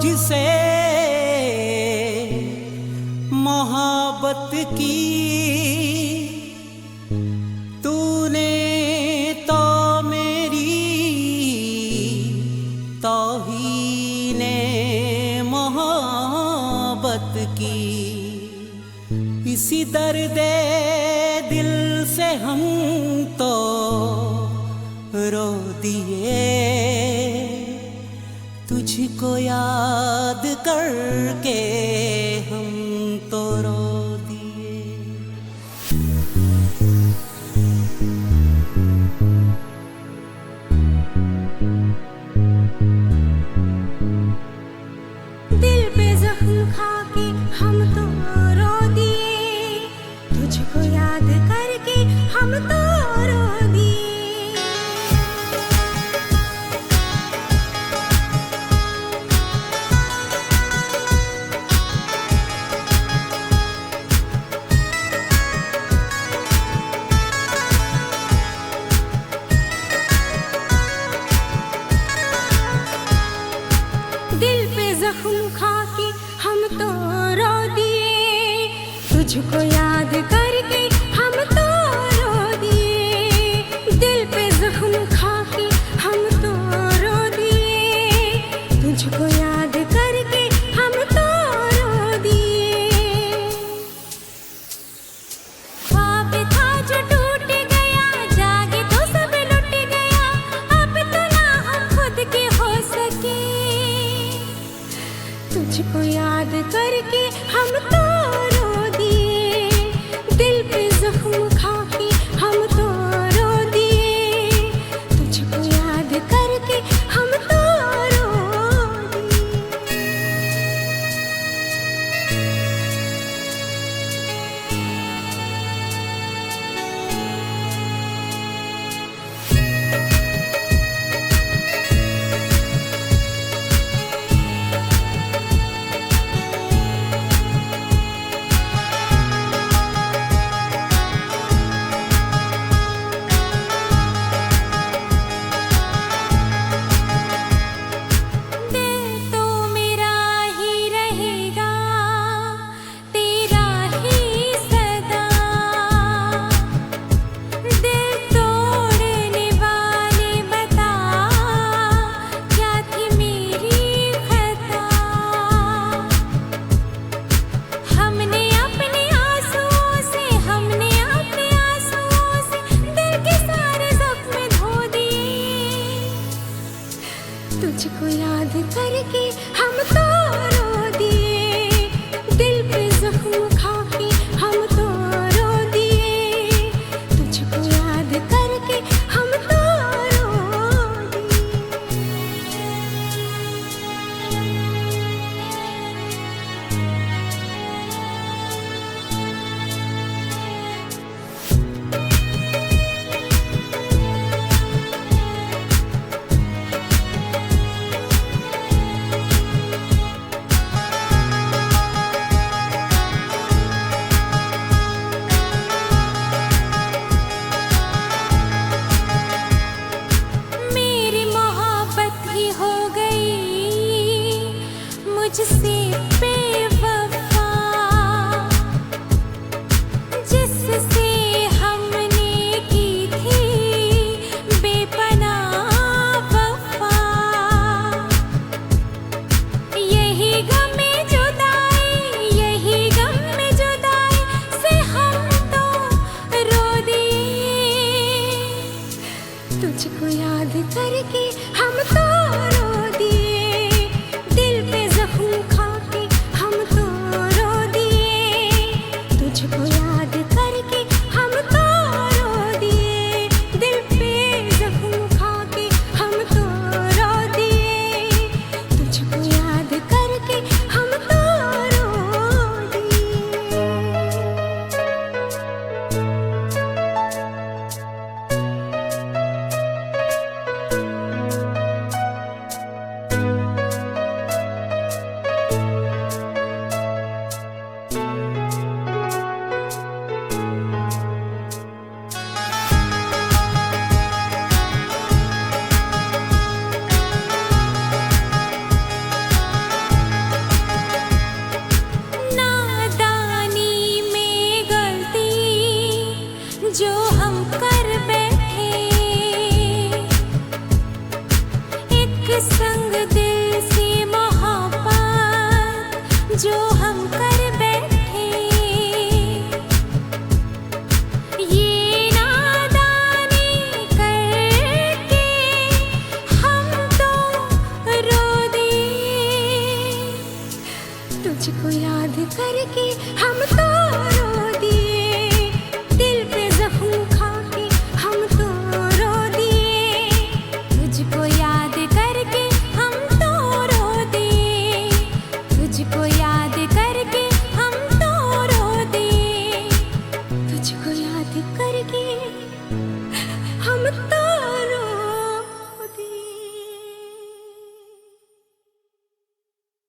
तुझसे मोहब्बत की तूने तो मेरी तौहीने मोहब्बत की। इसी दर्दे दिल से हम तो रो दिए, तुझको याद करके हम तो रो दिए। दिल पे जख्म खा के हम तो रो दिए, तुझको याद करके हम तो रो दिए। दिल पे जख्म खा के हम तो रो दिए, तुझको याद करके हम तो रो दिए। दिल पे जख्म खा के हम तो रो दिए, तुझको याद करके हम तो रो दिए। ख्वाब था जो टूट गया, जागे तो सब लुट गया, अब तो ना हम खुद के हो सके। तुझको याद करके हम तो रो दिए, दिल पे जख्म खा के हम तो रो दिए, तुझको याद करके हम तो रो दिए। दिल तो मेरा ही रहेगा, तेरा ही सदा। दिल तोड़ने वाले बता, क्या थी मेरी खता। हमने अपने आंसुओं से, हमने अपने आंसुओं से दिल के सारे जख्म धो दिए। तुझको याद करके हम तो रो दिए, दिल पे जख्म खा के हम तो रो दिए, तुझको याद करके हम तो रो दिए। मेरी मोहब्बत ही हो गई मुझसे बेवफा, जिससे हमने की थी बेपनाह वफा। यही गम में जुदाई, यही गम में जुदाई से हम तो रो दिए। तुझको याद करके हम तो रो दिए, दिल पे जख्म खा के करके हम तो रो दिए, दिल पे जख्म खा के हम तो रो दिए, तुझको याद करके हम तो रो दिए, तुझको याद करके हम तो रो दिए, तुझको याद करके हम